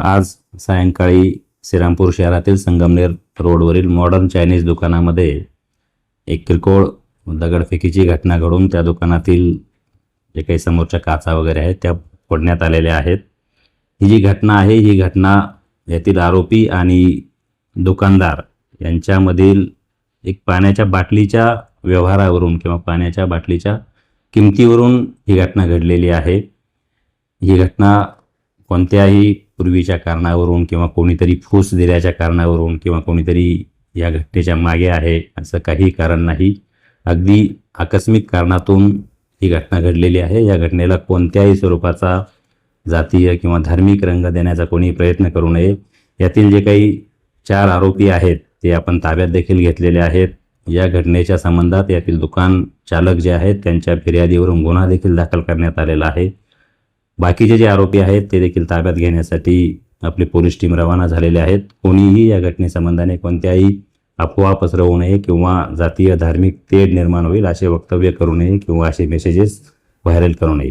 आज सायंकाळी श्रीरामपूर शहरातील संगमनेर रोडवरील मॉडर्न चायनीज दुकानामध्ये एक किरकोळ दगडफेकीची घटना घडून त्या दुकानातील जे काही समोरच्या काचा वगैरे आहेत त्या फोडण्यात आलेल्या आहेत. ही जी घटना आहे ही घटना यातील आरोपी आणि दुकानदार यांच्यामधील एक पाण्याच्या बाटलीच्या व्यवहारावरून किंवा पाण्याच्या बाटलीच्या किमतीवरून ही घटना घडलेली आहे. ही घटना कोणत्याही पूर्वीच्या कारणावरून किंवा कोणीतरी फूस दिल्याच्या कारणावरून किंवा कोणीतरी या घटनेच्या मागे आहे असं काही कारण नाही. अगदी आकस्मिक कारणातून ही घटना घडलेली आहे. या घटनेला कोणत्याही स्वरूपाचा जातीय किंवा धार्मिक रंग देण्याचा कोणी प्रयत्न करू नये. यातील जे काही 4 आरोपी आहेत ते आपण ताब्यात देखील घेतलेले आहेत. या घटनेच्या संबंधात यातील दुकान चालक जे आहेत त्यांच्या फिर्यादीवरून गुन्हा देखील दाखल करण्यात आलेला आहे. बाकीचे जे आरोपी आहेत ते देखील ताब्यात घेण्यासाठी आपली पोलीस टीम रवाना झालेले आहेत. कोणीही या घटनेसंबंधाने कोणत्याही अफवा पसरवू नये किंवा जातीय धार्मिक तेढ निर्माण होईल असे वक्तव्य करू नये किंवा असे मेसेजेस व्हायरल करू नये.